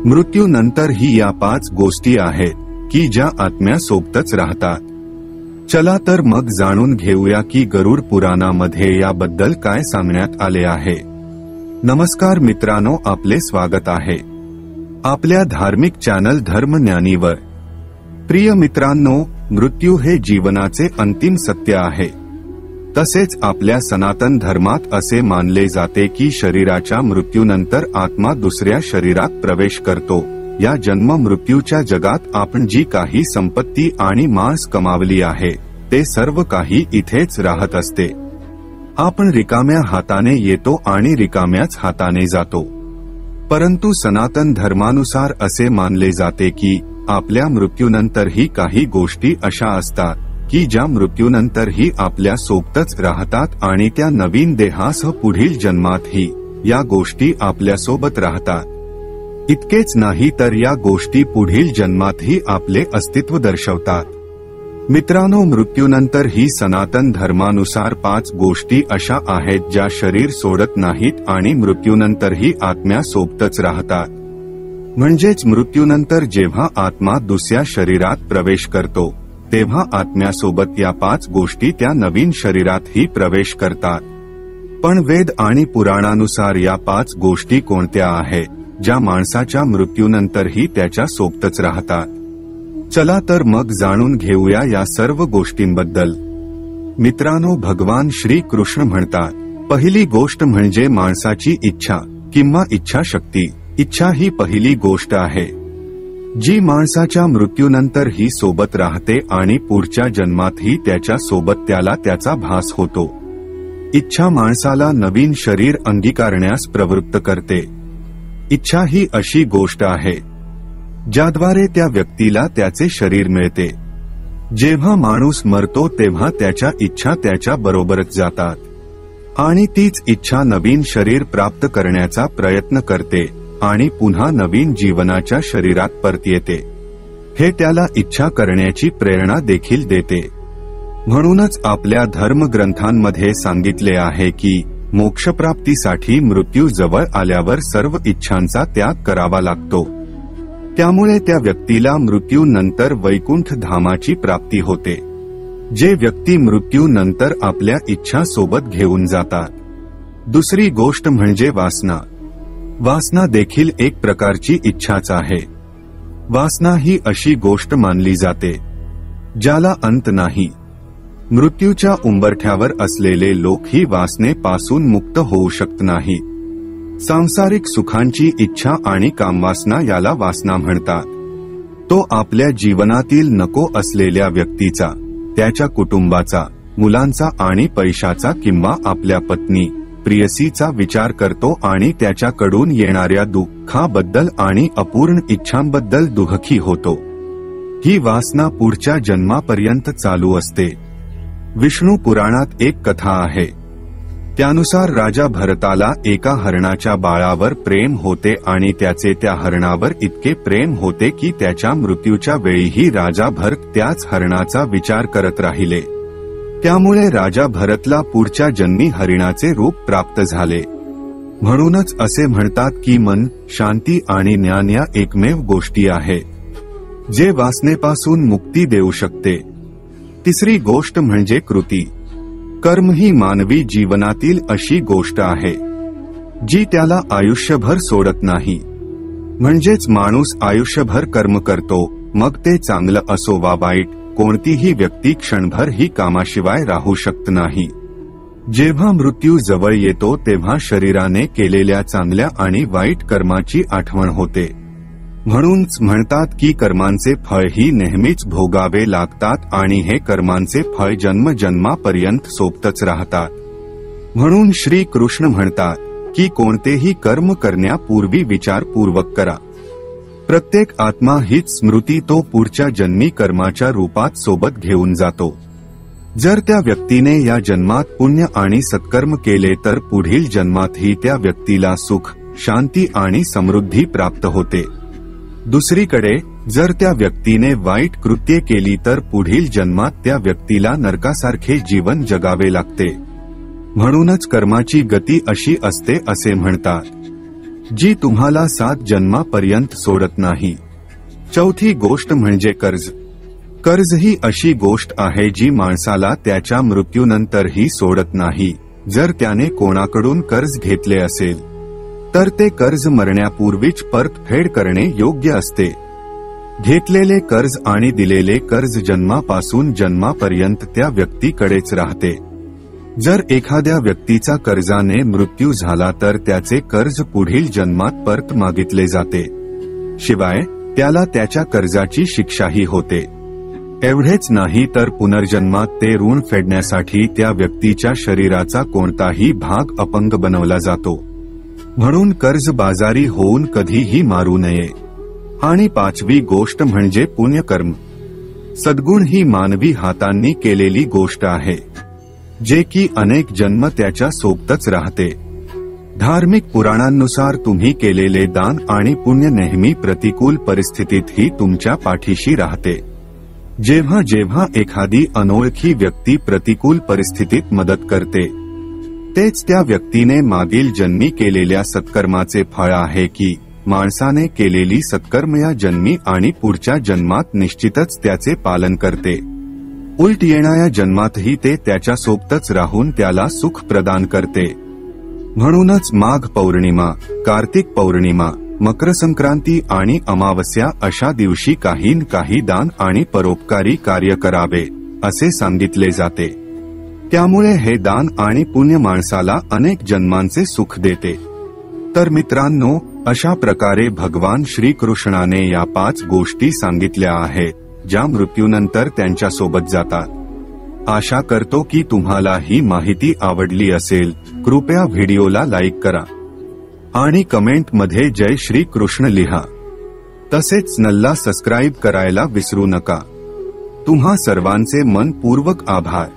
मृत्यूनंतर ही या 5 गोष्टी आहेत की ज्या आत्म्यासोबतच राहतात. चला तर मग जाणून घेऊया की गरुड पुराणामध्ये याबद्दल काय सांगण्यात आले आहे. नमस्कार मित्रांनो, आपले स्वागत आहे आपल्या धार्मिक चॅनल धर्मज्ञानीवर. प्रिय मित्रांनो, मृत्यू हे जीवनाचे अंतिम सत्य आहे. तसेच आपल्या सनातन धर्मात असे मानले जाते की शरीराच्या मृत्यूनंतर आत्मा दुसऱ्या शरीरात प्रवेश करतो. या जन्म मृत्यूच्या जगात आपण जी काही संपत्ती आणि मांस कमावली आहे ते सर्व काही इथेच राहत असते. आपण रिकाम्या हाताने येतो आणि रिकाम्याच हाताने जातो. परंतु सनातन धर्मानुसार असे मानले जाते की आपल्या मृत्यूनंतरही काही गोष्टी अशा असतात की ज्या मृत्यूनंतरही आपल्या सोबतच राहतात आणि त्या नवीन देहासह पुढील जन्मातही या गोष्टी आपल्यासोबत राहतात. इतकेच नाही तर या गोष्टी पुढील जन्मातही आपले अस्तित्व दर्शवतात. मित्रांनो, मृत्यूनंतर ही सनातन धर्मानुसार 5 गोष्टी अशा आहेत ज्या शरीर सोडत नाहीत आणि मृत्यूनंतरही आत्म्यासोबतच राहतात. म्हणजेच मृत्यूनंतर जेव्हा आत्मा दुसऱ्या शरीरात प्रवेश करतो तेव्हा आत्म्यासोबत या 5 गोष्टी त्या नवीन शरीरातही प्रवेश करतात. पण वेद आणि पुराणानुसार या 5 गोष्टी कोणत्या आहेत ज्या माणसाच्या मृत्यूनंतरही त्याच्या सोबतच राहतात? चला तर मग जाणून घेऊया या सर्व गोष्टींबद्दल. मित्रांनो, भगवान श्री कृष्ण म्हणतात, पहिली गोष्ट म्हणजे माणसाची इच्छा किंवा इच्छाशक्ती. इच्छा ही पहिली गोष्ट आहे जी माणसाच्या मृत्यूनंतर ही सोबत राहते आणि पुढच्या जन्मातही त्याच्या सोबत त्याला त्याचा भास होतो. इच्छा माणसाला नवीन शरीर अंगीकारण्यास प्रवृत्त करते. इच्छा ही अशी गोष्ट आहे ज्याद्वारे त्या व्यक्तीला त्याचे शरीर मिळते. जेव्हा माणूस मरतो तेव्हा त्याच्या इच्छा त्याच्या बरोबरच जातात आणि तीच इच्छा नवीन शरीर प्राप्त करण्याचा प्रयत्न करते आणि पुन्हा नवीन जीवनाच्या शरीरात परत येते. हे त्याला इच्छा करण्याची प्रेरणा देखील देते. म्हणूनच आपल्या धर्मग्रंथांमध्ये सांगितले आहे की मोक्षप्राप्तीसाठी मृत्यू जवळ आल्यावर सर्व इच्छांचा त्याग करावा लागतो. त्यामुळे त्या व्यक्तीला मृत्यूनंतर वैकुंठ धामाची प्राप्ती होते, जे व्यक्ती मृत्यूनंतर आपल्या इच्छा सोबत घेऊन जातात. दुसरी गोष्ट म्हणजे वासना. वासना देखील एक प्रकारची इच्छाच आहे. वासना ही अशी गोष्ट मानली जाते ज्याला अंत नाही. मृत्यूच्या उंबरठ्यावर असलेले लोक ही वासनेपासून मुक्त होऊ शकत नाहीत. सांसारिक सुखांची इच्छा आणि कामवासना याला वासना म्हणतात. तो आपल्या जीवनातील नको असलेल्या व्यक्तीचा, त्याच्या कुटुंबाचा, मुलांचा आणि पैशाचा किंवा आपल्या पत्नी, प्रियसीचा विचार करतो आणि त्याच्याकडून येणाऱ्या दुःखाबद्दल आणि अपूर्ण इच्छांबद्दल दुःखी होतो. ही वासना पुढच्या जन्मापर्यंत चालू असते. विष्णू पुराणात एक कथा आहे. त्यानुसार राजा भरताला एका हरणाच्या बाळावर प्रेम होते आणि त्याचे त्या हरणावर इतके प्रेम होते की त्याच्या मृत्यूच्या वेळीही राजा भरत त्याच हरणाचा विचार करत राहिले. त्यामुळे राजा भरतला पुढच्या जन्मी हरिणाचे रूप प्राप्त झाले. म्हणूनच असे म्हणतात की मन, शांती आणि ज्ञान या एकमेव गोष्टी आहेत जे वासनेपासून मुक्ती देऊ शकते. तिसरी गोष्ट म्हणजे कृती. कर्म ही मानवी जीवनातील अशी गोष्ट आहे जी त्याला आयुष्यभर सोडत नाही. म्हणजेच माणूस आयुष्यभर कर्म करतो, मग ते चांगलं असो वा वाईट. कोणतीही व्यक्ती क्षणभर ही कामाशिवाय राहू शकत नाही. जेव्हा मृत्यू जवळ येतो तेव्हा शरीराने केलेल्या चांगल्या आणि वाईट कर्माची आठवण होते. म्हणूनच म्हणतात की कर्मांचे फळ ही नेहमीच भोगावे लागतात आणि हे कर्मांचे फळ जन्मजन्मापर्यंत सोबतच राहतात. म्हणून श्री कृष्ण म्हणतात की कोणतेही कर्म करण्यापूर्वी विचारपूर्वक करा. प्रत्येक आत्मा हीच स्मृती तो पुढच्या जन्मी कर्माच्या रूपात सोबत घेऊन जातो. जर त्या व्यक्तीने या जन्मात पुण्य आणि सत्कर्म केले तर पुढील जन्मातही त्या व्यक्तीला सुख, शांती आणि समृद्धी प्राप्त होते. दुसरीकडे जर त्या व्यक्तीने वाईट कृत्ये केली तर पुढील जन्मात त्या व्यक्तीला नरकासारखे जीवन जगावे लागते. म्हणूनच कर्माची गती अशी असते असे म्हणतात. जी तुम्हाला 7 जन्मापर्यंत सोडत नाही. चौथी गोष्ट म्हणजे कर्ज. कर्ज ही अशी गोष्ट आहे जी माणसाला त्याच्या मृत्यूनंतरही सोडत नाही. जर त्याने कोणाकडून कर्ज घेतले असेल तर ते कर्ज मरण्यापूर्वीच परतफेड करणे योग्य असते. घेतलेले कर्ज आणि दिलेले कर्ज जन्मापासून जन्मापर्यंत त्या व्यक्तीकडेच राहते. जर एखाद्या व्यक्तीचा कर्जाने मृत्यू झाला तर त्याचे कर्ज पुढील जन्मात परत मागितले जाते. शिवाय त्याला त्याच्या कर्जाची शिक्षाही होते. एवढेच नाही तर पुनर्जन्मात ते ऋण फेडण्यासाठी त्या व्यक्तीच्या शरीराचा कोणताही भाग अपंग बनवला जातो. म्हणून कर्जबाजारी होऊन कधीही मारू नये. आणि 5वी गोष्ट म्हणजे पुण्यकर्म. सद्गुण ही मानवी हातांनी केलेली गोष्ट आहे, जे की अनेक जन्म त्याच्या सोबतच राहते. धार्मिक पुराणांनुसार तुम्ही केलेले दान आणि पुण्य नेहमी प्रतिकूल परिस्थितीतही तुमच्या पाठीशी राहते. जेव्हा जेव्हा एखादी अनोळखी व्यक्ती प्रतिकूल परिस्थितीत मदत करते, तेच त्या व्यक्तीने मागील जन्मी केलेल्या सत्कर्माचे फळ आहे की माणसाने केलेली सत्कर्म या जन्मी आणि पुढच्या जन्मात निश्चितच त्याचे पालन करते. उलट येणाऱ्या जन्मातही ते त्याच्या सोबतच राहून त्याला सुख प्रदान करते. म्हणूनच माघ पौर्णिमा, कार्तिक पौर्णिमा, मकर संक्रांती आणि अमावस्या अशा दिवशी काही न काही दान आणि परोपकारी कार्य करावे असे सांगितले जाते. त्यामुळे हे दान आणि पुण्य माणसाला अनेक जन्मांचे सुख देते. तर मित्रांनो, अशा प्रकारे भगवान श्रीकृष्णाने या 5 गोष्टी सांगितल्या आहेत ज्या मृत्यूनंतर त्यांच्यासोबत जातात. आशा करतो की तुम्हाला ही माहिती आवडली असेल. कृपया व्हिडिओला लाईक करा आणि कमेंटमध्ये जय श्री कृष्ण लिहा. तसेच नल्ला सबस्क्राईब करायला विसरू नका. तुम्हा सर्वांचे मनपूर्वक आभार.